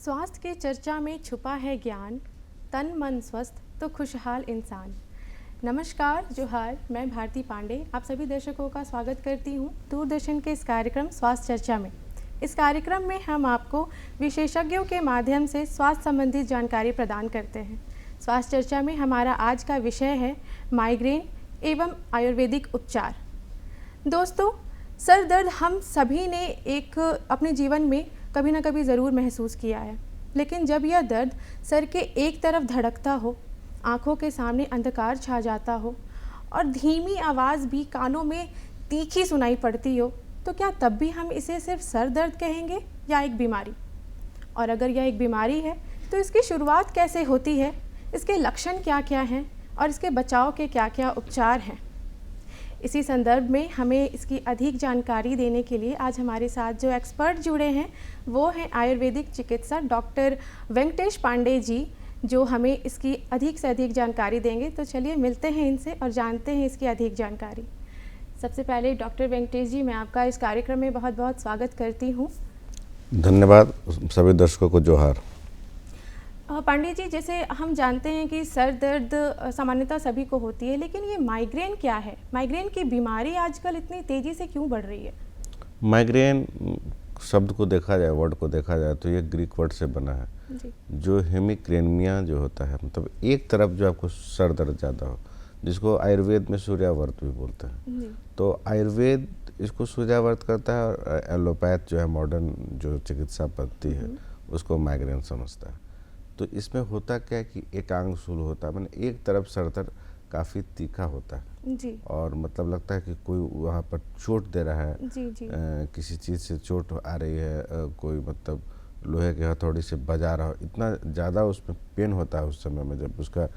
स्वास्थ्य की चर्चा में छुपा है ज्ञान, तन मन स्वस्थ तो खुशहाल इंसान। नमस्कार, जोहार, मैं भारती पांडे आप सभी दर्शकों का स्वागत करती हूँ दूरदर्शन के इस कार्यक्रम स्वास्थ्य चर्चा में। इस कार्यक्रम में हम आपको विशेषज्ञों के माध्यम से स्वास्थ्य संबंधी जानकारी प्रदान करते हैं। स्वास्थ्य चर्चा में हमारा आज का विषय है माइग्रेन एवं आयुर्वेदिक उपचार। दोस्तों, सर दर्द हम सभी ने एक अपने जीवन में कभी ना कभी ज़रूर महसूस किया है, लेकिन जब यह दर्द सर के एक तरफ धड़कता हो, आँखों के सामने अंधकार छा जाता हो और धीमी आवाज़ भी कानों में तीखी सुनाई पड़ती हो, तो क्या तब भी हम इसे सिर्फ सर दर्द कहेंगे या एक बीमारी? और अगर यह एक बीमारी है तो इसकी शुरुआत कैसे होती है, इसके लक्षण क्या क्या हैं और इसके बचाव के क्या क्या उपचार हैं? इसी संदर्भ में हमें इसकी अधिक जानकारी देने के लिए आज हमारे साथ जो एक्सपर्ट जुड़े हैं वो हैं आयुर्वेदिक चिकित्सक डॉक्टर वेंकटेश पांडे जी, जो हमें इसकी अधिक से अधिक जानकारी देंगे। तो चलिए मिलते हैं इनसे और जानते हैं इसकी अधिक जानकारी। सबसे पहले डॉक्टर वेंकटेश जी, मैं आपका इस कार्यक्रम में बहुत बहुत स्वागत करती हूँ। धन्यवाद। सभी दर्शकों को जोहार। पांडे जी, जैसे हम जानते हैं कि सर दर्द सामान्यतः सभी को होती है, लेकिन ये माइग्रेन क्या है? माइग्रेन की बीमारी आजकल इतनी तेज़ी से क्यों बढ़ रही है? माइग्रेन शब्द को देखा जाए, वर्ड को देखा जाए तो ये ग्रीक वर्ड से बना है जी। जो हेमिक्रेनिया जो होता है, मतलब एक तरफ जो आपको सर दर्द ज़्यादा हो, जिसको आयुर्वेद में सूर्यावर्त भी बोलते हैं। जी। तो आयुर्वेद इसको सूर्यावर्त करता है और एलोपैथ जो है मॉडर्न जो चिकित्सा पद्धति है उसको माइग्रेन समझता है। तो इसमें होता क्या है कि एकांग शूल होता है, मैंने एक तरफ सर दर्द काफ़ी तीखा होता है जी। और मतलब लगता है कि कोई वहाँ पर चोट दे रहा है। जी जी। किसी चीज़ से चोट आ रही है, कोई मतलब लोहे के हथौड़ी से बजा रहा हो, इतना ज़्यादा उसमें पेन होता है उस समय में, जब उसका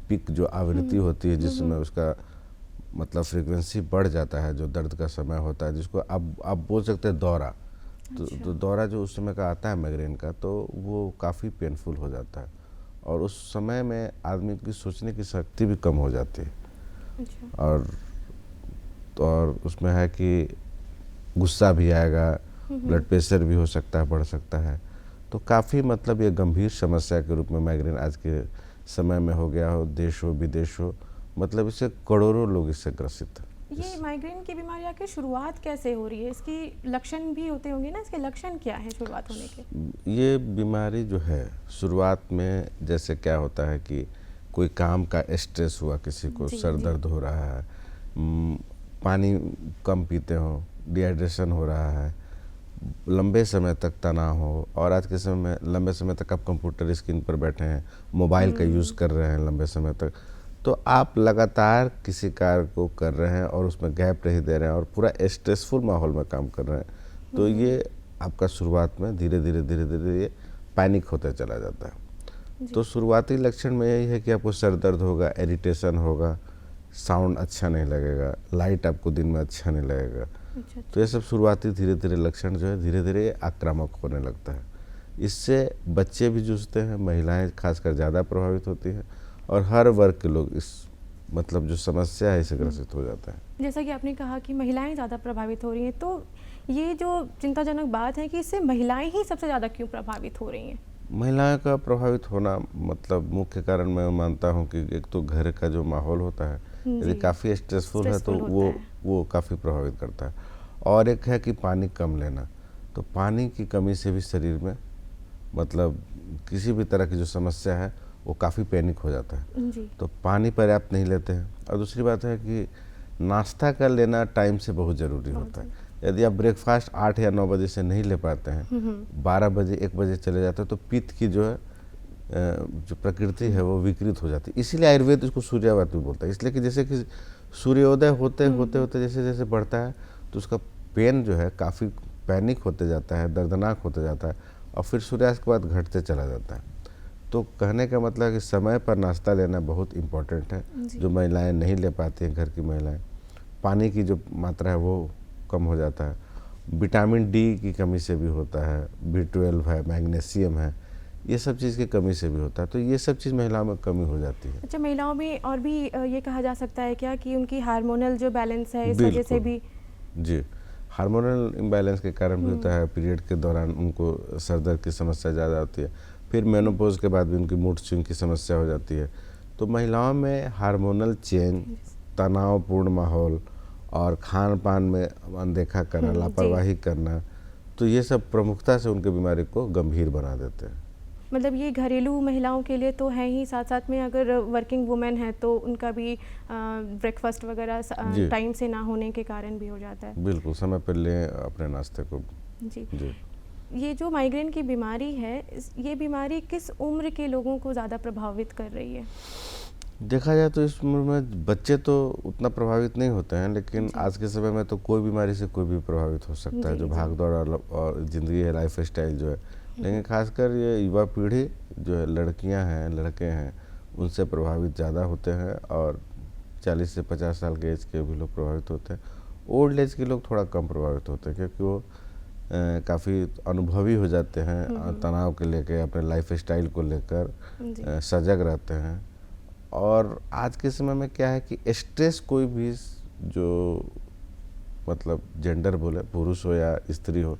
पिक जो आवृत्ति होती है, जिस समय उसका मतलब फ्रीक्वेंसी बढ़ जाता है, जो दर्द का समय होता है, जिसको आप बोल सकते हैं दौरा। तो दौरा जो उस समय का आता है माइग्रेन का, तो वो काफ़ी पेनफुल हो जाता है और उस समय में आदमी की सोचने की शक्ति भी कम हो जाती है। अच्छा। और उसमें है कि गुस्सा भी आएगा, ब्लड प्रेशर भी हो सकता है, बढ़ सकता है। तो काफ़ी मतलब ये गंभीर समस्या के रूप में माइग्रेन आज के समय में हो गया हो, देश हो विदेश हो, मतलब इससे करोड़ों लोग इससे ग्रसित हैं। ये माइग्रेन की बीमारी आखिर शुरुआत कैसे हो रही है? इसकी लक्षण भी होते होंगे ना, इसके लक्षण क्या है शुरुआत होने के? ये बीमारी जो है शुरुआत में जैसे क्या होता है कि कोई काम का स्ट्रेस हुआ, किसी को सर दर्द हो रहा है, पानी कम पीते हो, डिहाइड्रेशन हो रहा है, लंबे समय तक तनाव हो, और आज के समय में लंबे समय तक आप कंप्यूटर स्क्रीन पर बैठे हैं, मोबाइल का यूज़ कर रहे हैं लंबे समय तक, तो आप लगातार किसी कार्य को कर रहे हैं और उसमें गैप नहीं दे रहे हैं और पूरा स्ट्रेसफुल माहौल में काम कर रहे हैं, तो ये आपका शुरुआत में धीरे धीरे ये पैनिक होते चला जाता है। तो शुरुआती लक्षण में यही है कि आपको सर दर्द होगा, इरिटेशन होगा, साउंड अच्छा नहीं लगेगा, लाइट आपको दिन में अच्छा नहीं लगेगा। तो ये सब शुरुआती धीरे धीरे लक्षण जो है धीरे धीरे आक्रामक होने लगता है। इससे बच्चे भी जूझते हैं, महिलाएं खासकर ज़्यादा प्रभावित होती हैं और हर वर्ग के लोग इस मतलब जो समस्या है इसे ग्रसित हो जाता है। जैसा कि आपने कहा कि महिलाएं ज़्यादा प्रभावित हो रही हैं, तो ये जो चिंताजनक बात है कि इससे महिलाएं ही सबसे ज़्यादा क्यों प्रभावित हो रही हैं? महिलाओं का प्रभावित होना मतलब मुख्य कारण मैं मानता हूँ कि एक तो घर का जो माहौल होता है यदि काफ़ी स्ट्रेसफुल है तो वो काफ़ी प्रभावित करता है। और एक है कि पानी कम लेना, तो पानी की कमी से भी शरीर में मतलब किसी भी तरह की जो समस्या है वो काफ़ी पैनिक हो जाता है। जी। तो पानी पर्याप्त नहीं लेते हैं। और दूसरी बात है कि नाश्ता कर लेना टाइम से बहुत ज़रूरी होता है। यदि आप ब्रेकफास्ट 8 या 9 बजे से नहीं ले पाते हैं, 12 बजे 1 बजे चले जाते हैं, तो पित्त की जो है जो प्रकृति है वो विकृत हो जाती है। इसीलिए आयुर्वेद इसको सूर्यावर्त भी बोलता है, इसलिए कि जैसे कि सूर्योदय होते होते जैसे जैसे बढ़ता है तो उसका पेन जो है काफ़ी पैनिक होते जाता है, दर्दनाक होते जाता है और फिर सूर्यास्त के बाद घटते चला जाता है। तो कहने का मतलब है कि समय पर नाश्ता लेना बहुत इम्पोर्टेंट है, जो महिलाएं नहीं ले पाती हैं, घर की महिलाएं। पानी की जो मात्रा है वो कम हो जाता है। विटामिन डी की कमी से भी होता है, B12 है, मैग्नीशियम है, ये सब चीज़ की कमी से भी होता है। तो ये सब चीज़ महिलाओं में कमी हो जाती है। अच्छा, महिलाओं में और भी ये कहा जा सकता है क्या कि उनकी हार्मोनल जो बैलेंस है इस वजह से भी? जी, हार्मोनल इम्बैलेंस के कारण भी होता है, पीरियड के दौरान उनको सर दर्द की समस्या ज़्यादा होती है, फिर मेनोपॉज के बाद भी उनकी मूड स्विंग की समस्या हो जाती है। तो महिलाओं में हार्मोनल चेंज, तनावपूर्ण माहौल और खान पान में अनदेखा करना, लापरवाही करना, तो ये सब प्रमुखता से उनके बीमारी को गंभीर बना देते हैं। मतलब ये घरेलू महिलाओं के लिए तो है ही, साथ साथ में अगर वर्किंग वुमेन है तो उनका भी ब्रेकफास्ट वगैरह टाइम से ना होने के कारण भी हो जाता है। बिल्कुल, समय पर लें अपने नाश्ते को। जी। ये जो माइग्रेन की बीमारी है, ये बीमारी किस उम्र के लोगों को ज़्यादा प्रभावित कर रही है? देखा जाए तो इस उम्र में बच्चे तो उतना प्रभावित नहीं होते हैं, लेकिन आज के समय में तो कोई बीमारी से कोई भी प्रभावित हो सकता है, जो भाग दौड़ और ज़िंदगी है, लाइफ स्टाइल जो है। लेकिन खासकर ये युवा पीढ़ी जो है, लड़कियां हैं, लड़के हैं, उनसे प्रभावित ज़्यादा होते हैं, और 40 से 50 साल के एज के भी लोग प्रभावित होते हैं। ओल्ड एज के लोग थोड़ा कम प्रभावित होते हैं, क्योंकि वो काफ़ी अनुभवी हो जाते हैं, तनाव के लेकर, अपने लाइफ स्टाइल को लेकर सजग रहते हैं। और आज के समय में क्या है कि स्ट्रेस कोई भी जो मतलब जेंडर बोले, पुरुष हो या स्त्री हो,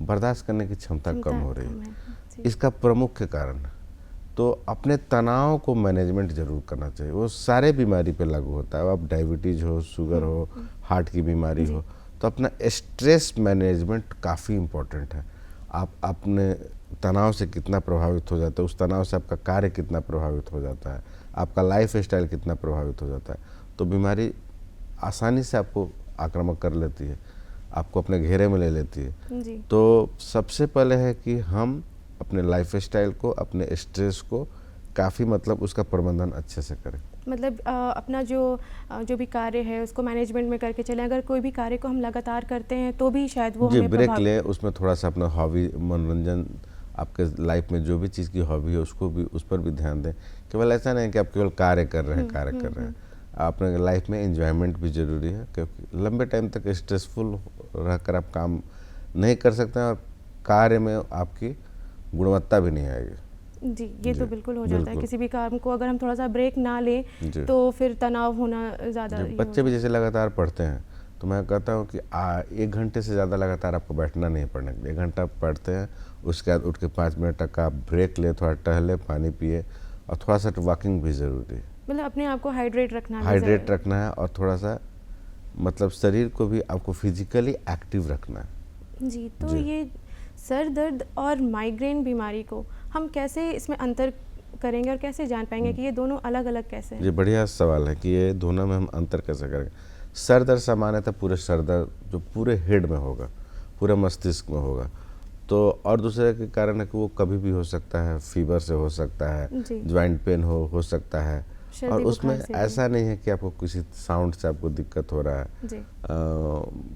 बर्दाश्त करने की क्षमता कम हो रही है। इसका प्रमुख कारण, तो अपने तनाव को मैनेजमेंट जरूर करना चाहिए। वो सारे बीमारी पे लागू होता है, अब डायबिटीज हो, शुगर हो, हार्ट की बीमारी हो, तो अपना स्ट्रेस मैनेजमेंट काफ़ी इम्पोर्टेंट है। आप अपने तनाव से कितना प्रभावित हो जाता है, उस तनाव से आपका कार्य कितना प्रभावित हो जाता है, आपका लाइफ स्टाइल कितना प्रभावित हो जाता है, तो बीमारी आसानी से आपको आक्रामक कर लेती है, आपको अपने घेरे में ले लेती है। जी। तो सबसे पहले है कि हम अपने लाइफ स्टाइल को, अपने स्ट्रेस को काफ़ी मतलब उसका प्रबंधन अच्छे से करें। मतलब अपना जो भी कार्य है उसको मैनेजमेंट में करके चलें। अगर कोई भी कार्य को हम लगातार करते हैं तो भी शायद वो हमें ब्रेक लें, उसमें थोड़ा सा अपना हॉबी, मनोरंजन, आपके लाइफ में जो भी चीज़ की हॉबी है उसको भी, उस पर भी ध्यान दें। केवल ऐसा नहीं कि आप केवल कार्य कर रहे हैं, अपने लाइफ में एंजॉयमेंट भी ज़रूरी है, क्योंकि लंबे टाइम तक स्ट्रेसफुल रहकर आप काम नहीं कर सकते हैं, और कार्य में आपकी गुणवत्ता भी नहीं आएगी। जी, ये तो बिल्कुल हो जाता है। किसी भी काम को अगर हम थोड़ा सा ब्रेक ना लें तो फिर तनाव होना ज़्यादा। बच्चे भी जैसे लगातार पढ़ते हैं, तो मैं कहता हूँ कि 1 घंटे से ज़्यादा लगातार आपको बैठना नहीं पड़ने। 1 घंटा पढ़ते हैं, उसके बाद उठ के 5 मिनट तक का ब्रेक ले, थोड़ा टहले, पानी पिए, और थोड़ा सा वॉकिंग भी ज़रूरी है। मतलब अपने आप को हाइड्रेट रखना है, और थोड़ा सा मतलब शरीर को भी आपको फिजिकली एक्टिव रखना है। जी। तो ये सर दर्द और माइग्रेन बीमारी को हम कैसे इसमें अंतर करेंगे और कैसे जान पाएंगे कि ये दोनों अलग अलग कैसे हैं? ये बढ़िया सवाल है कि ये दोनों में हम अंतर कैसे करेंगे। सर दर्द सामान्यतः पूरे सर दर्द जो पूरे हेड में होगा, पूरे मस्तिष्क में होगा, तो और दूसरे के कारण है कि वो कभी भी हो सकता है, फीवर से हो सकता है, ज्वाइंट पेन हो सकता है, और उसमें ऐसा नहीं है कि आपको किसी साउंड से आपको दिक्कत हो रहा है,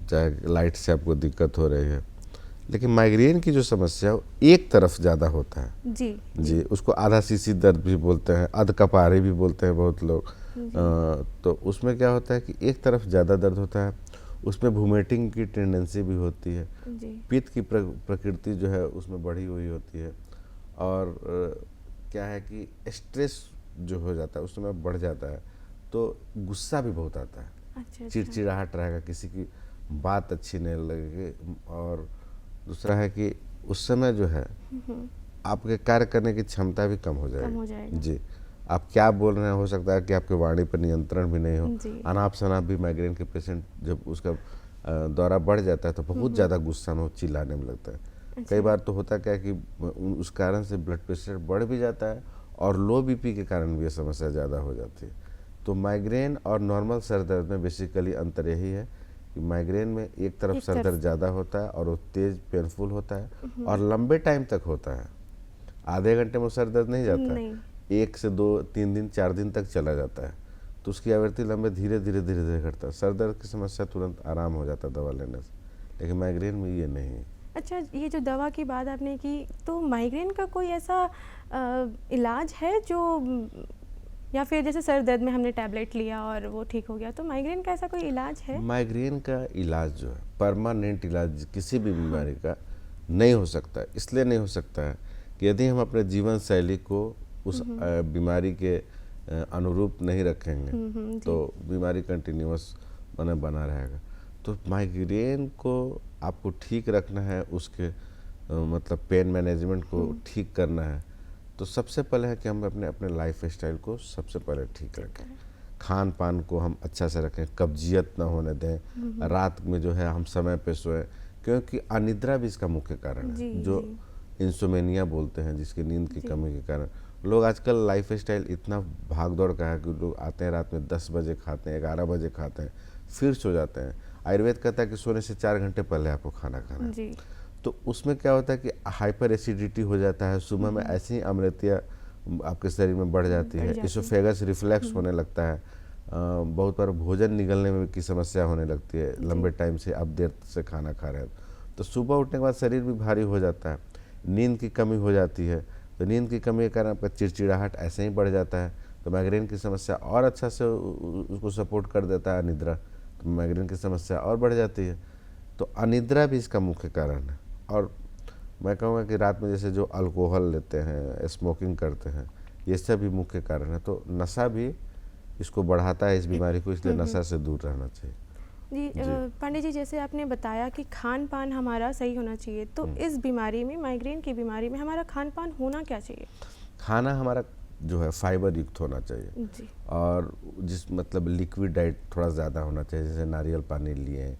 चाहे लाइट से आपको दिक्कत हो रही है। लेकिन माइग्रेन की जो समस्या है एक तरफ ज़्यादा होता है। जी, उसको आधा सीसी दर्द भी बोलते हैं, अध कपारे भी बोलते हैं बहुत लोग। तो उसमें क्या होता है कि एक तरफ ज़्यादा दर्द होता है, उसमें वोमिटिंग की टेंडेंसी भी होती है, पित्त की प्रकृति जो है उसमें बढ़ी हुई होती है, और क्या है कि स्ट्रेस जो हो जाता है उस समय बढ़ जाता है, तो गुस्सा भी बहुत आता है। अच्छा। चिड़चिड़ाहट रहेगा, किसी की बात अच्छी नहीं लगेगी, और दूसरा है कि उस समय जो है आपके कार्य करने की क्षमता भी कम हो जाएगी। जी, आप क्या बोल रहे हैं, हो सकता है कि आपके वाणी पर नियंत्रण भी नहीं हो। अनाप शनाप भी माइग्रेन के पेशेंट जब उसका दौरा बढ़ जाता है तो बहुत ज़्यादा गुस्सा में चिल्लाने में लगता है। अच्छा। कई बार तो होता क्या है कि उस कारण से ब्लड प्रेशर बढ़ भी जाता है, और लो बीपी के कारण भी ये समस्या ज़्यादा हो जाती है। तो माइग्रेन और नॉर्मल सर दर्द में बेसिकली अंतर यही है कि माइग्रेन में एक तरफ सर दर्द ज़्यादा होता है, और वो तेज पेनफुल होता है, और लंबे टाइम तक होता है। आधे घंटे में सर दर्द नहीं जाता है, 1 से 2, 3 दिन, 4 दिन तक चला जाता है, तो उसकी आवृत्ति लंबे धीरे धीरे घटता है। सर दर्द की समस्या तुरंत आराम हो जाता है दवा लेने से, लेकिन माइग्रेन में ये नहीं है। अच्छा, ये जो दवा की बात आपने की, तो माइग्रेन का कोई ऐसा इलाज है जो, या फिर जैसे सर दर्द में हमने टैबलेट लिया और वो ठीक हो गया, तो माइग्रेन का ऐसा कोई इलाज है? माइग्रेन का इलाज जो है, परमानेंट इलाज किसी भी बीमारी का नहीं हो सकता है। इसलिए नहीं हो सकता है कि यदि हम अपने जीवन शैली को उस बीमारी के अनुरूप नहीं रखेंगे तो बीमारी कंटिन्यूअस बना रहेगा। तो माइग्रेन को आपको ठीक रखना है, उसके मतलब पेन मैनेजमेंट को ठीक करना है, तो सबसे पहले है कि हम अपने अपने लाइफ स्टाइल को सबसे पहले ठीक रखें। खान पान को हम अच्छा से रखें, कब्जियत ना होने दें, रात में जो है हम समय पे सोएं, क्योंकि अनिद्रा भी इसका मुख्य कारण है, जो इंसोमेनिया बोलते हैं, जिसकी नींद की कमी के कारण। लोग आजकल लाइफ स्टाइल इतना भाग दौड़ का है कि लोग आते हैं रात में 10 बजे खाते हैं, 11 बजे खाते हैं, फिर सो जाते हैं। आयुर्वेद कहता है कि सोने से 4 घंटे पहले आपको खाना खाना है। तो उसमें क्या होता है कि हाइपर एसिडिटी हो जाता है, सुबह में ऐसी अम्लता आपके शरीर में बढ़ जाती है, इसोफेगस रिफ्लेक्स होने लगता है, बहुत बार भोजन निगलने में की समस्या होने लगती है, लंबे टाइम से आप देर से खाना खा रहे हैं तो सुबह उठने के बाद शरीर भी भारी हो जाता है, नींद की कमी हो जाती है। तो नींद की कमी के कारण आपका चिड़चिड़ाहट ऐसे ही बढ़ जाता है, तो माइग्रेन की समस्या और अच्छा से उसको सपोर्ट कर देता है अनिद्रा, तो माइग्रेन की समस्या और बढ़ जाती है। तो अनिद्रा भी इसका मुख्य कारण है। और मैं कहूँगा कि रात में जैसे जो अल्कोहल लेते हैं, स्मोकिंग करते हैं, ये सब भी मुख्य कारण है। तो नशा भी इसको बढ़ाता है, इस बीमारी को, इसलिए नशा से दूर रहना चाहिए। जी पांडे जी, जैसे आपने बताया कि खान पान हमारा सही होना चाहिए, तो इस बीमारी में, माइग्रेन की बीमारी में हमारा खान पान होना क्या चाहिए? खाना हमारा जो है फाइबर युक्त होना चाहिए जी। और जिस मतलब लिक्विड डाइट थोड़ा ज़्यादा होना चाहिए, जैसे नारियल पानी लिए,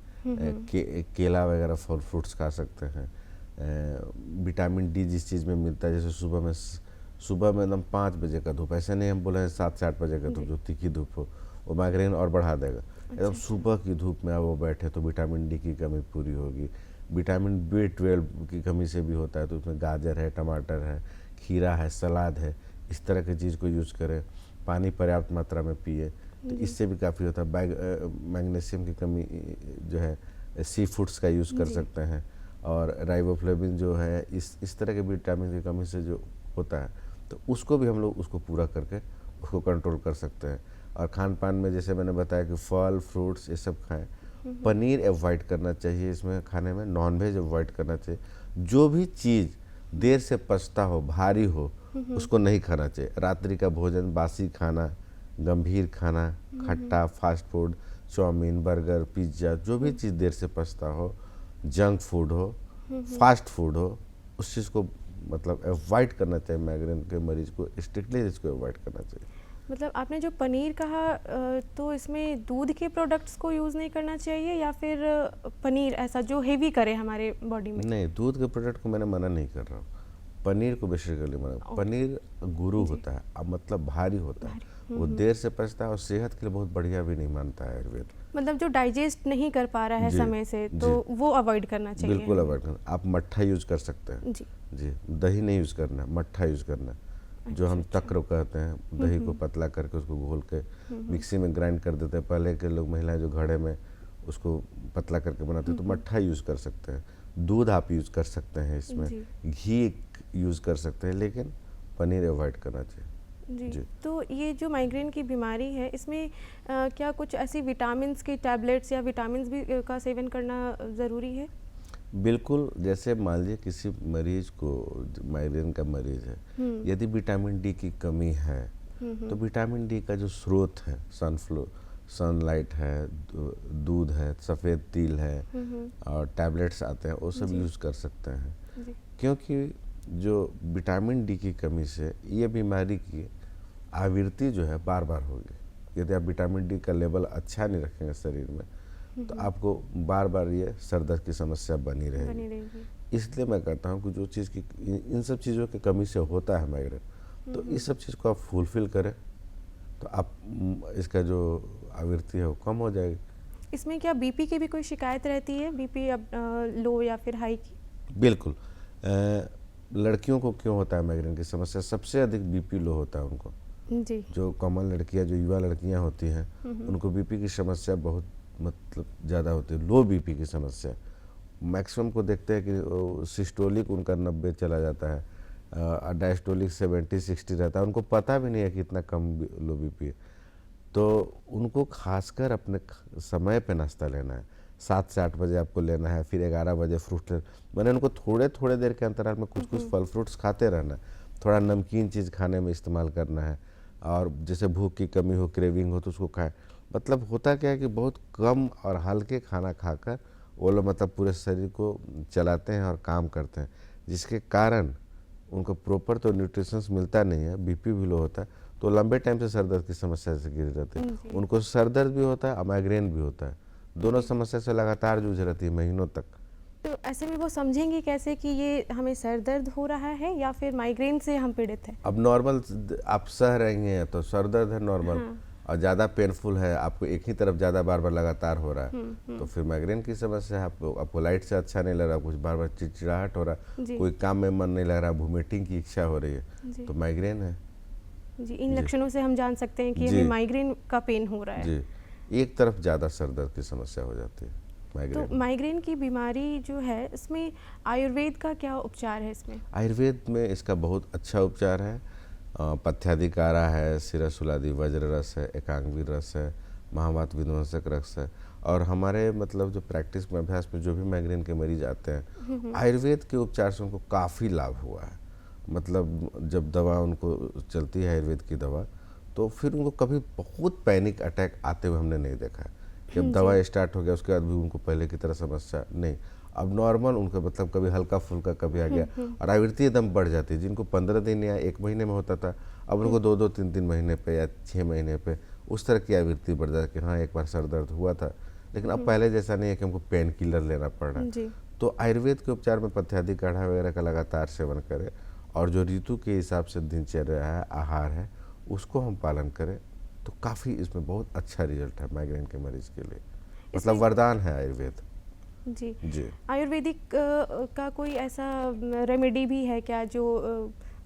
केला वगैरह फल फ्रूट्स खा सकते हैं। विटामिन डी जिस चीज़ में मिलता है, जैसे सुबह में एकदम 5 बजे का धूप, ऐसे नहीं हम बोले हैं 7 से 8 बजे का धूप, जो तीखी धूप हो वो माइग्रेन और बढ़ा देगा। एकदम सुबह की धूप में वो बैठे तो विटामिन डी की कमी पूरी होगी। विटामिन B12 की कमी से भी होता है, तो उसमें गाजर है, टमाटर है, खीरा है, सलाद है, इस तरह की चीज़ को यूज़ करें। पानी पर्याप्त मात्रा में पिए, तो इससे भी काफ़ी होता है। मैग्नीशियम की कमी जो है सी फूड्स का यूज़ कर सकते हैं, और राइबोफ्लेविन जो है इस तरह के विटामिन की कमी से जो होता है, तो उसको भी हम लोग उसको पूरा करके उसको कंट्रोल कर सकते हैं। और खान पान में जैसे मैंने बताया कि फल फ्रूट्स ये सब खाएं। पनीर अवॉइड करना चाहिए इसमें खाने में, नॉनवेज अवॉइड करना चाहिए। जो भी चीज़ देर से पचता हो, भारी हो, उसको नहीं खाना चाहिए। रात्रि का भोजन, बासी खाना, गंभीर खाना, खट्टा, fast food, chow mein, burger, pizza, जो भी चीज़ देर से पचता हो, जंक फूड हो, फास्ट फूड हो, उस चीज़ को मतलब अवॉइड करना चाहिए। माइग्रेन के मरीज को स्ट्रिक्टली इसको अवॉइड करना चाहिए। मतलब आपने जो पनीर कहा, तो इसमें दूध के प्रोडक्ट्स को यूज़ नहीं करना चाहिए, या फिर पनीर ऐसा जो हेवी करे हमारे बॉडी में? नहीं, दूध के प्रोडक्ट को मैंने मना नहीं कर रहा हूँ, पनीर को बेसिकली मना। पनीर गुरु होता है, अब मतलब भारी होता है, वो देर से पचता है और सेहत के लिए बहुत बढ़िया भी नहीं मानता है आयुर्वेद। मतलब जो डाइजेस्ट नहीं कर पा रहा है समय से, तो वो अवॉइड करना चाहिए। बिल्कुल अवॉइड करना। आप मट्ठा यूज़ कर सकते हैं जी, दही नहीं यूज़ करना, मट्ठा यूज़ करना, जो हम तक्र कहते हैं। दही को पतला करके उसको घोल के मिक्सी में ग्राइंड कर देते हैं। पहले के लोग महिलाएं जो घड़े में उसको पतला करके बनाते हैं, तो मट्ठा यूज़ कर सकते हैं। दूध आप यूज़ कर सकते हैं, इसमें घी यूज़ कर सकते हैं, लेकिन पनीर अवॉइड करना चाहिए। जी। तो ये जो माइग्रेन की बीमारी है, इसमें क्या कुछ ऐसी विटामिन्स की टैबलेट्स या विटामिन्स भी का सेवन करना ज़रूरी है? बिल्कुल। जैसे मान लीजिए किसी मरीज को, माइग्रेन का मरीज है, यदि विटामिन डी की कमी है, तो विटामिन डी का जो स्रोत है, सनलाइट है, दूध है, सफ़ेद तिल है, और टैबलेट्स आते हैं, वो सब यूज़ कर सकते हैं। क्योंकि जो विटामिन डी की कमी से ये बीमारी की आवृत्ति जो है बार बार होगी। यदि आप विटामिन डी का लेवल अच्छा नहीं रखेंगे शरीर में, तो आपको बार बार ये सर दर्द की समस्या बनी रहेगी। इसलिए मैं कहता हूँ कि जो चीज़ की, इन सब चीज़ों की कमी से होता है माइग्रेन, तो इस सब चीज़ को आप फुलफिल करें, तो आप इसका जो आवृत्ति है वो कम हो जाएगी। इसमें क्या बीपी की भी कोई शिकायत रहती है, बीपी अब लो या फिर हाई की? बिल्कुल। लड़कियों को क्यों होता है माइग्रेन की समस्या? सबसे अधिक बीपी लो होता है उनको जी। जो कॉमन लड़कियां, जो युवा लड़कियां होती हैं, उनको बीपी की समस्या बहुत मतलब ज़्यादा होती है। लो बीपी की समस्या मैक्सिमम को देखते हैं कि सिस्टोलिक उनका 90 चला जाता है, डायस्टोलिक 70-60 रहता है। उनको पता भी नहीं है कि इतना कम लो बीपी है। तो उनको खासकर अपने समय पे नाश्ता लेना है। 7 से 8 बजे आपको लेना है, फिर 11 बजे फ्रूट मैंने उनको थोड़े थोड़े देर के अंतराल में कुछ कुछ फल फ्रूट्स खाते रहना है। थोड़ा नमकीन चीज़ खाने में इस्तेमाल करना है, और जैसे भूख की कमी हो, क्रेविंग हो, तो उसको खाएं। मतलब होता क्या है कि बहुत कम और हल्के खाना खाकर वो लोग मतलब पूरे शरीर को चलाते हैं और काम करते हैं, जिसके कारण उनको प्रॉपर तो न्यूट्रिशंस मिलता नहीं है, बीपी भी लो होता है, तो लंबे टाइम से सर दर्द की समस्या से घिरे रहते हैं। जी। उनको सर दर्द भी होता है और माइग्रेन भी होता है, दोनों समस्या से लगातार जूझ रहती है महीनों तक। तो ऐसे में वो समझेंगे कैसे कि ये हमें सर दर्द हो रहा है या फिर माइग्रेन से हम पीड़ित हैं? अब नॉर्मल आप सह रही हैं तो सर दर्द है नॉर्मल, हाँ। और ज़्यादा पेनफुल है, आपको एक ही तरफ ज़्यादा बार बार लगातार हो रहा है, तो फिर माइग्रेन की समस्या है। आपको लाइट से अच्छा नहीं लग रहा, कुछ बार बार चिड़चिड़ाहट हो रहा, जी। कोई काम में मन नहीं लग रहा, वोमिटिंग की इच्छा हो रही है, जी। तो माइग्रेन है। जी, इन जी। लक्षणों से हम जान सकते हैं कि जी। हमें माइग्रेन का पेन हो रहा है। जी, एक तरफ ज़्यादा सर दर्द की समस्या हो जाती है तो माइग्रेन। माइग्रेन की बीमारी जो है इसमें आयुर्वेद का क्या उपचार है इसमें? आयुर्वेद में इसका बहुत अच्छा उपचार है। पथ्याधिकारा है, शिरशूलादि वज्र रस है, एकांगवीर रस है, महावात विध्वंसक रस है, और हमारे मतलब जो प्रैक्टिस में अभ्यास में जो भी माइग्रेन के मरीज आते हैं, आयुर्वेद के उपचार से उनको काफ़ी लाभ हुआ है। मतलब जब दवा उनको चलती है आयुर्वेद की दवा, तो फिर उनको कभी बहुत पैनिक अटैक आते हुए हमने नहीं देखा है। जब दवा स्टार्ट हो गया उसके बाद भी उनको पहले की तरह समस्या नहीं, अब नॉर्मल उनका मतलब कभी हल्का फुल्का कभी आ गया, और आवृत्ति एकदम बढ़ जाती है। जिनको 15 दिन या 1 महीने में होता था, अब उनको 2-2, 3-3 महीने पे या 6 महीने पे उस तरह की आवृत्ति बढ़ जाती है कि हाँ एक बार सर दर्द हुआ था, लेकिन अब पहले जैसा नहीं है कि हमको पेन किलर लेना पड़ रहा है। जी। तो आयुर्वेद के उपचार में पथ्यादि काढ़ा वगैरह का लगातार सेवन करें, और जो ऋतु के हिसाब से दिनचर्या है, आहार है, उसको हम पालन करें, तो काफ़ी इसमें बहुत अच्छा रिजल्ट है माइग्रेन के मरीज के लिए। मतलब इसमें- वरदान है आयुर्वेद। जी। जी। आयुर्वेदिक का कोई ऐसा रेमेडी भी है क्या जो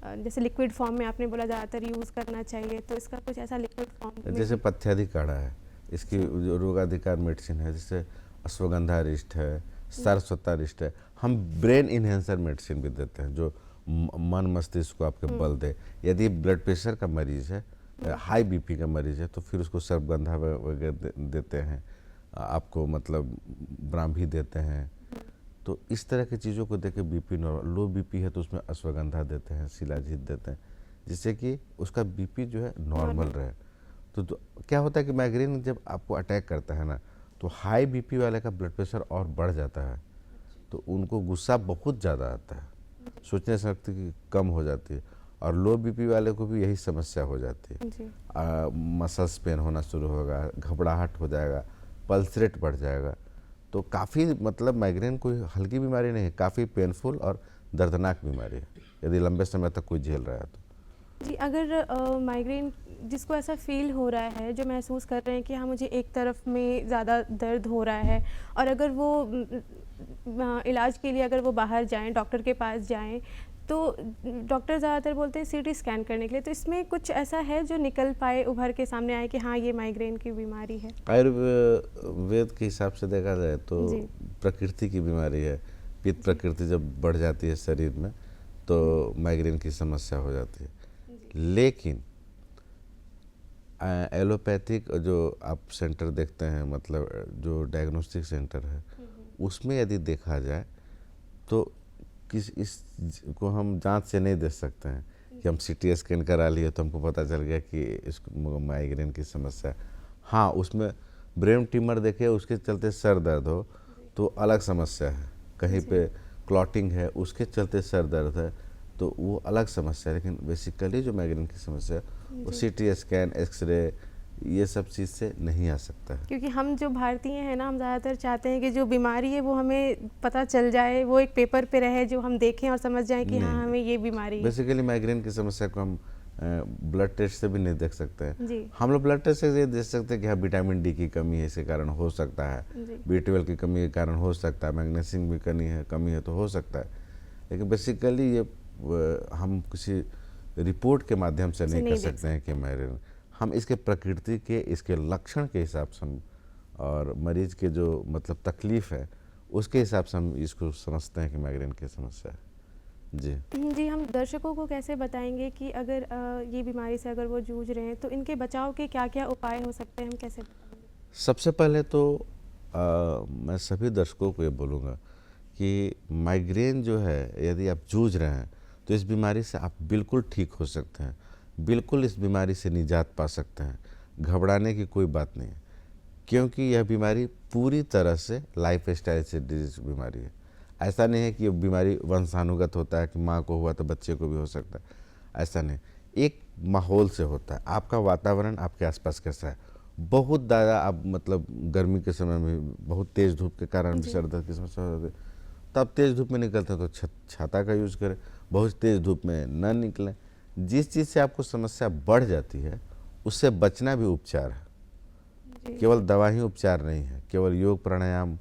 जैसे लिक्विड फॉर्म में आपने बोला ज़्यादातर यूज़ करना चाहिए, तो इसका कुछ ऐसा लिक्विड फॉर्म में जैसे पथ्यादि काढ़ा है, इसकी जो रोगाधिकार मेडिसिन है, जैसे अश्वगंधा रिष्ट है, सरस्वता रिष्ट है। हम ब्रेन इन्हेंसर मेडिसिन भी देते हैं जो मन मस्तिष्क को आपके बल दे। यदि ब्लड प्रेशर का मरीज है, हाई बीपी का मरीज है, तो फिर उसको सर्पगंधा वगैरह देते हैं, आपको मतलब ब्राह्मी देते हैं। तो इस तरह की चीज़ों को देख के बीपी नॉर्मल, लो बीपी है तो उसमें अश्वगंधा देते हैं, शिलाजीत देते हैं, जिससे कि उसका बीपी जो है नॉर्मल रहे। तो क्या होता है कि माइग्रेन जब आपको अटैक करता है ना, तो हाई बीपी वाले का ब्लड प्रेशर और बढ़ जाता है, तो उनको गुस्सा बहुत ज़्यादा आता है, सोचने शक्ति की कम हो जाती है, और लो बीपी वाले को भी यही समस्या हो जाती है। जी। मसल्स पेन होना शुरू होगा, घबराहट हो जाएगा, पल्स रेट बढ़ जाएगा। तो काफ़ी मतलब माइग्रेन कोई हल्की बीमारी नहीं है, काफ़ी पेनफुल और दर्दनाक बीमारी है यदि लंबे समय तक कोई झेल रहा है तो। जी, अगर माइग्रेन जिसको ऐसा फील हो रहा है, जो महसूस कर रहे हैं कि हाँ मुझे एक तरफ में ज़्यादा दर्द हो रहा है, और अगर वो इलाज के लिए अगर वो बाहर जाएं, डॉक्टर के पास जाएं, तो डॉक्टर ज़्यादातर बोलते हैं सीटी स्कैन करने के लिए, तो इसमें कुछ ऐसा है जो निकल पाए, उभर के सामने आए कि हाँ ये माइग्रेन की बीमारी है? आयुर्वेद के हिसाब से देखा जाए तो जी। प्रकृति की बीमारी है। पित्त प्रकृति जब बढ़ जाती है शरीर में तो माइग्रेन की समस्या हो जाती है। लेकिन एलोपैथिक जो आप सेंटर देखते हैं, मतलब जो डायग्नोस्टिक सेंटर है, उसमें यदि देखा जाए तो इस को हम जांच से नहीं देख सकते हैं कि हम सीटी स्कैन करा लिए तो हमको पता चल गया कि इसको माइग्रेन की समस्या है। हाँ, उसमें ब्रेन ट्यूमर देखे उसके चलते सर दर्द हो तो अलग समस्या है, कहीं पे क्लॉटिंग है उसके चलते सर दर्द है तो वो अलग समस्या है। लेकिन बेसिकली जो माइग्रेन की समस्या है वो सीटी स्कैन, एक्सरे, ये सब चीज़ से नहीं आ सकता है। क्योंकि हम जो भारतीय हैं ना, हम ज़्यादातर चाहते हैं कि जो बीमारी है वो हमें पता चल जाए, वो एक पेपर पे रहे, जो हम देखें और समझ जाएं कि हाँ हमें ये बीमारी है। बेसिकली माइग्रेन की समस्या को हम ब्लड टेस्ट से भी नहीं देख सकते हैं। जी। हम लोग ब्लड टेस्ट से ये देख सकते हैं कि हाँ विटामिन डी की कमी है, इसके कारण हो सकता है, B12 की कमी के कारण हो सकता है, मैग्नीशियम की कमी है तो हो सकता है। लेकिन बेसिकली ये हम किसी रिपोर्ट के माध्यम से नहीं कर सकते हैं कि माइग्रेन। हम इसके प्रकृति के, इसके लक्षण के हिसाब से हम, और मरीज के जो मतलब तकलीफ़ है उसके हिसाब से हम इसको समझते हैं कि माइग्रेन की समस्या है। जी जी, हम दर्शकों को कैसे बताएंगे कि अगर ये बीमारी से अगर वो जूझ रहे हैं तो इनके बचाव के क्या क्या उपाय हो सकते हैं, हम कैसे बताएंगे? सबसे पहले तो मैं सभी दर्शकों को ये बोलूँगा कि माइग्रेन जो है, यदि आप जूझ रहे हैं तो इस बीमारी से आप बिल्कुल ठीक हो सकते हैं, बिल्कुल इस बीमारी से निजात पा सकते हैं। घबराने की कोई बात नहीं है। क्योंकि यह बीमारी पूरी तरह से लाइफ स्टाइल से डिजीज बीमारी है। ऐसा नहीं है कि ये बीमारी वंशानुगत होता है कि माँ को हुआ तो बच्चे को भी हो सकता है, ऐसा नहीं। एक माहौल से होता है, आपका वातावरण आपके आसपास कैसा है। बहुत ज़्यादा आप मतलब गर्मी के समय में बहुत तेज़ धूप के कारण भी सर दर्द की समस्या हो जाती है, तब तेज़ धूप में निकलते हैं तो छाता का यूज़ करें, बहुत तेज़ धूप में न निकलें। जिस चीज़ से आपको समस्या बढ़ जाती है उससे बचना भी उपचार है, केवल दवा ही उपचार नहीं है। केवल योग प्राणायाम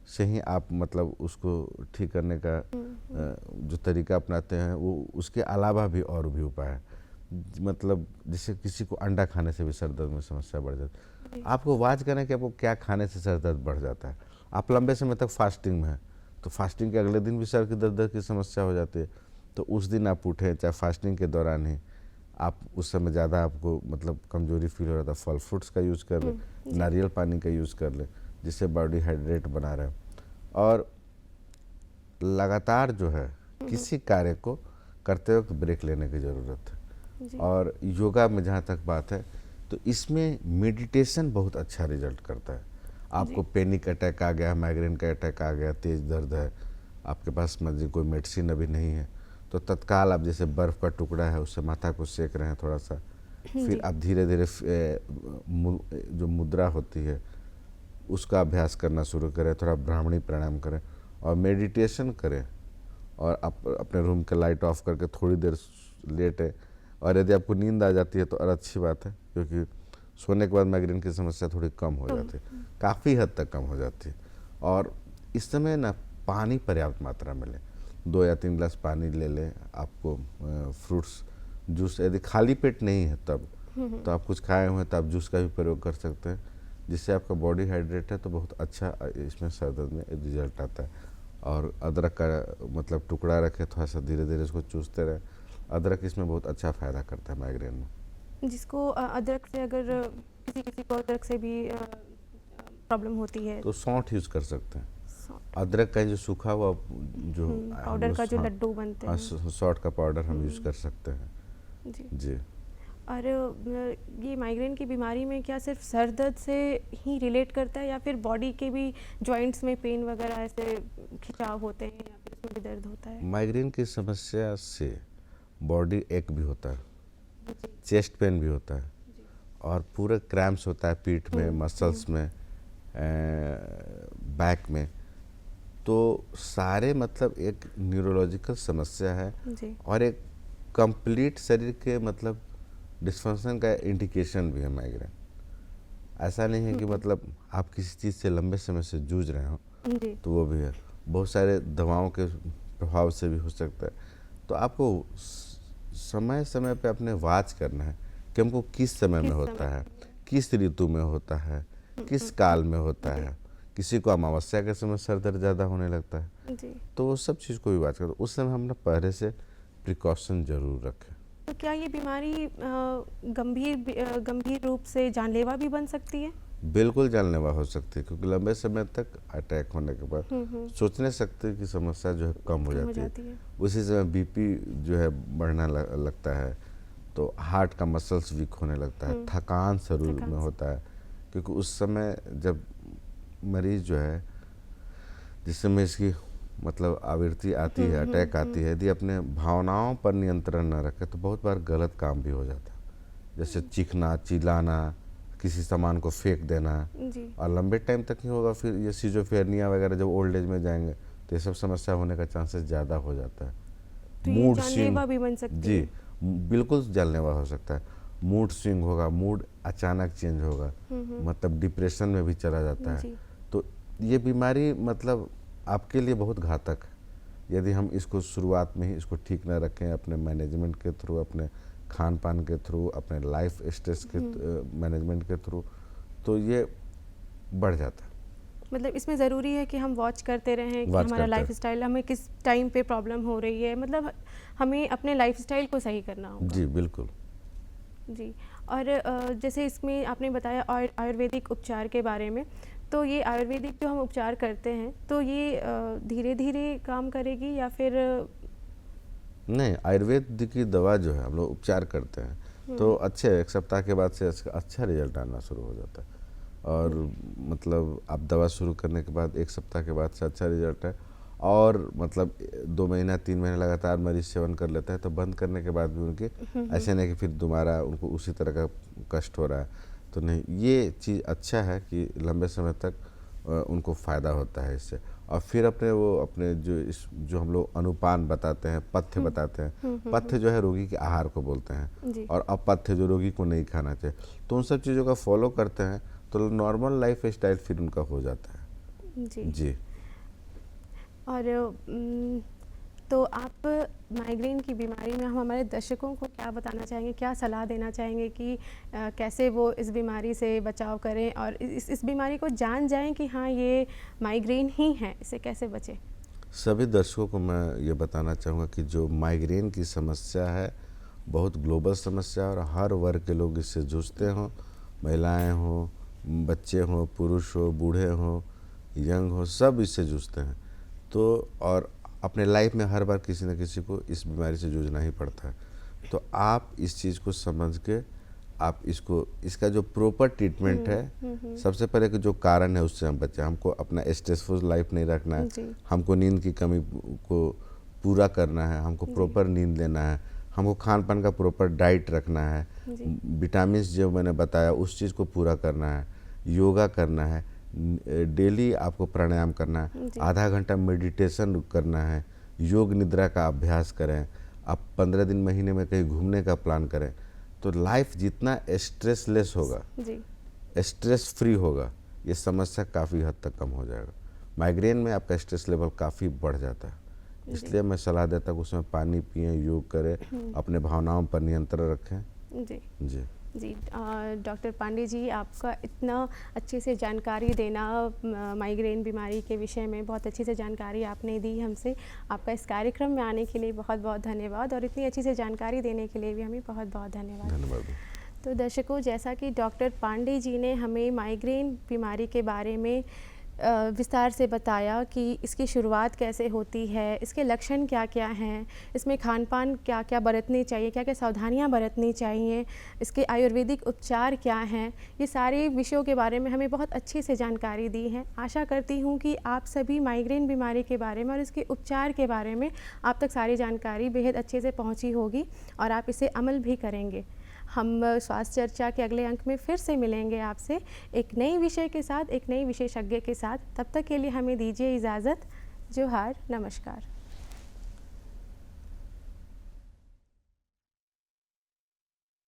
से ही आप मतलब उसको ठीक करने का जो तरीका अपनाते हैं वो उसके अलावा भी और भी उपाय है। मतलब जैसे किसी को अंडा खाने से भी सर दर्द में समस्या बढ़ जाती है, आपको वाच करें कि आपको क्या खाने से सर दर्द बढ़ जाता है। आप लंबे समय तक फास्टिंग में हैं तो फास्टिंग के अगले दिन भी सर की दर्द की समस्या हो जाती है, तो उस दिन आप उठें, चाहे फास्टिंग के दौरान ही आप उस समय ज़्यादा आपको मतलब कमजोरी फील हो रहा था, फल फ्रूट्स का यूज़ कर लें, नारियल पानी का यूज़ कर लें जिससे बॉडी हाइड्रेट बना रहे। और लगातार जो है किसी कार्य को करते वक्त ब्रेक लेने की ज़रूरत है। और योगा में जहाँ तक बात है तो इसमें मेडिटेशन बहुत अच्छा रिजल्ट करता है। आपको पैनिक अटैक आ गया, माइग्रेन का अटैक आ गया, तेज़ दर्द है, आपके पास मतलब कोई मेडिसिन अभी नहीं है, तो तत्काल आप जैसे बर्फ़ का टुकड़ा है उससे माथा को सेक रहे हैं थोड़ा सा, फिर आप धीरे धीरे जो मुद्रा होती है उसका अभ्यास करना शुरू करें, थोड़ा ब्राह्मणी प्राणायाम करें और मेडिटेशन करें। और आप अपने रूम का लाइट ऑफ करके थोड़ी देर लेटें। और यदि आपको नींद आ जाती है तो और अच्छी बात है, क्योंकि सोने के बाद माइग्रेन की समस्या थोड़ी कम हो जाती है, काफ़ी हद तक कम हो जाती है। और इस समय ना पानी पर्याप्त मात्रा में लें, 2 या 3 गिलास पानी ले लें। आपको फ्रूट्स जूस, यदि खाली पेट नहीं है तब तो आप कुछ खाए हुए हैं तो आप जूस का भी प्रयोग कर सकते हैं, जिससे आपका बॉडी हाइड्रेट है तो बहुत अच्छा इसमें सर दर्द में रिजल्ट आता है। और अदरक का मतलब टुकड़ा रखें, थोड़ा सा धीरे धीरे इसको चूसते रहें। अदरक इसमें बहुत अच्छा फ़ायदा करता है माइग्रेन में। जिसको अदरक से अगर किसी किसी को अदरक से भी प्रॉब्लम होती है तो सौंठ यूज़ कर सकते हैं। अदरक का जो सूखा हुआ जो पाउडर का जो लड्डू बनते हैं, सौंठ का पाउडर हम यूज़ कर सकते हैं। जी। और ये माइग्रेन की बीमारी में क्या सिर्फ सर दर्द से ही रिलेट करता है या फिर बॉडी के भी जॉइंट्स में पेन वगैरह ऐसे खिंचाव होते हैं या फिर उसमें भी दर्द होता है? माइग्रेन की समस्या से बॉडी एक भी होता है, चेस्ट पेन भी होता है और पूरे क्रैम्प्स होता है पीठ में, मसल्स में, बैक में। तो सारे मतलब एक न्यूरोलॉजिकल समस्या है और एक कंप्लीट शरीर के मतलब डिस्फंक्शन का इंडिकेशन भी है माइग्रेन। ऐसा नहीं है कि मतलब आप किसी चीज़ से लंबे समय से जूझ रहे हो तो वो भी है, बहुत सारे दवाओं के प्रभाव से भी हो सकता है। तो आपको समय समय पे अपने वाच करना है कि हमको किस समय में होता है, किस ऋतु में होता है, किस काल में होता है। किसी को अमावस्या के समय सर दर्द ज़्यादा होने लगता है तो वो सब चीज़ को भी वाच करो, उस समय हम ना पहले से प्रिकॉशन जरूर रखें। तो क्या ये बीमारी गंभीर रूप से जानलेवा भी बन सकती है? बिल्कुल जानलेवा हो सकती है, क्योंकि लंबे समय तक अटैक होने के बाद सोचने सकते की समस्या जो है कम हो जाती है। उसी समय बीपी जो है बढ़ना लगता है, तो हार्ट का मसल्स वीक होने लगता है, थकान शरीर में होता है, क्योंकि उस समय जब मरीज जो है जिस समय इसकी मतलब आवृत्ति आती है, अटैक आती है, यदि अपने भावनाओं पर नियंत्रण न रखे तो बहुत बार गलत काम भी हो जाता है, जैसे चीखना, चिल्लाना, किसी सामान को फेंक देना। और लंबे टाइम तक नहीं होगा, फिर ये सिजोफ्रेनिया वगैरह जब ओल्ड एज में जाएंगे तो ये सब समस्या होने का चांसेस ज़्यादा हो जाता है। तो मूड स्विंग भी बन सकती जी है। बिल्कुल जानलेवा हो सकता है। मूड स्विंग होगा, मूड अचानक चेंज होगा, मतलब डिप्रेशन में भी चला जाता है। तो ये बीमारी मतलब आपके लिए बहुत घातक है यदि हम इसको शुरुआत में ही इसको ठीक ना रखें, अपने मैनेजमेंट के थ्रू, अपने खान पान के थ्रू, अपने लाइफ स्ट्रेस के मैनेजमेंट के थ्रू, तो ये बढ़ जाता है। मतलब इसमें ज़रूरी है कि हम वॉच करते रहें कि हमारा लाइफ स्टाइल, हमें किस टाइम पे प्रॉब्लम हो रही है, मतलब हमें अपने लाइफ स्टाइल को सही करना होगा। जी बिल्कुल जी। और जैसे इसमें आपने बताया आयुर्वेदिक उपचार के बारे में, तो ये आयुर्वेदिक जो हम उपचार करते हैं तो ये धीरे धीरे काम करेगी या फिर नहीं? आयुर्वेद की दवा जो है हम लोग उपचार करते हैं तो अच्छे 1 सप्ताह के बाद से अच्छा रिजल्ट आना शुरू हो जाता है। और मतलब आप दवा शुरू करने के बाद 1 सप्ताह के बाद से अच्छा रिजल्ट है। और मतलब 2 महीना 3 महीने लगातार मरीज सेवन कर लेता है तो बंद करने के बाद भी उनके ऐसे नहीं कि फिर दोबारा उनको उसी तरह का कष्ट हो रहा है, तो नहीं, ये चीज़ अच्छा है कि लंबे समय तक उनको फ़ायदा होता है इससे। और फिर अपने जो हम लोग अनुपान बताते हैं, पथ्य बताते हैं, पथ्य जो है रोगी के आहार को बोलते हैं, और अपथ्य जो रोगी को नहीं खाना चाहिए, तो उन सब चीज़ों का फॉलो करते हैं तो नॉर्मल लाइफ स्टाइल फिर उनका हो जाता है। जी। और तो आप माइग्रेन की बीमारी में हम हमारे दर्शकों को क्या बताना चाहेंगे, क्या सलाह देना चाहेंगे कि कैसे वो इस बीमारी से बचाव करें और इस बीमारी को जान जाएं कि हाँ ये माइग्रेन ही है, इससे कैसे बचें? सभी दर्शकों को मैं ये बताना चाहूँगा कि जो माइग्रेन की समस्या है बहुत ग्लोबल समस्या है और हर वर्ग के लोग इससे जूझते हों, महिलाएं हों, बच्चे हों, पुरुष हो, बूढ़े हों, यंग हो, सब इससे जूझते हैं। तो और अपने लाइफ में हर बार किसी न किसी को इस बीमारी से जूझना ही पड़ता है। तो आप इस चीज़ को समझ के आप इसका जो प्रॉपर ट्रीटमेंट है, सबसे पहले कि जो कारण है उससे हम बचें। हमको अपना स्ट्रेसफुल लाइफ नहीं रखना है, हमको नींद की कमी को पूरा करना है, हमको प्रॉपर नींद लेना है, हमको खान पान का प्रॉपर डाइट रखना है, विटामिन्स जो मैंने बताया उस चीज़ को पूरा करना है, योगा करना है, डेली आपको प्राणायाम करना है, आधा घंटा मेडिटेशन करना है, योग निद्रा का अभ्यास करें, आप 15 दिन महीने में कहीं घूमने का प्लान करें, तो लाइफ जितना स्ट्रेसलेस होगा, स्ट्रेस फ्री होगा, ये समस्या काफ़ी हद तक कम हो जाएगा। माइग्रेन में आपका स्ट्रेस लेवल काफ़ी बढ़ जाता है, इसलिए मैं सलाह देता हूँ उसमें पानी पिएं, योग करें, अपने भावनाओं पर नियंत्रण रखें। जी डॉक्टर पांडे जी, आपका इतना अच्छे से जानकारी देना माइग्रेन बीमारी के विषय में, बहुत अच्छी से जानकारी आपने दी हमसे। आपका इस कार्यक्रम में आने के लिए बहुत बहुत धन्यवाद और इतनी अच्छी से जानकारी देने के लिए भी हमें बहुत बहुत धन्यवाद। तो दर्शकों, जैसा कि डॉक्टर पांडे जी ने हमें माइग्रेन बीमारी के बारे में विस्तार से बताया कि इसकी शुरुआत कैसे होती है, इसके लक्षण क्या क्या हैं, इसमें खान पान क्या क्या बरतनी चाहिए, क्या क्या सावधानियां बरतनी चाहिए, इसके आयुर्वेदिक उपचार क्या हैं, ये सारे विषयों के बारे में हमें बहुत अच्छे से जानकारी दी है। आशा करती हूँ कि आप सभी माइग्रेन बीमारी के बारे में और इसके उपचार के बारे में आप तक सारी जानकारी बेहद अच्छे से पहुँची होगी और आप इसे अमल भी करेंगे। हम स्वास्थ्य चर्चा के अगले अंक में फिर से मिलेंगे आपसे एक नई विषय के साथ, एक नई विशेषज्ञ के साथ। तब तक के लिए हमें दीजिए इजाज़त। जोहार, नमस्कार।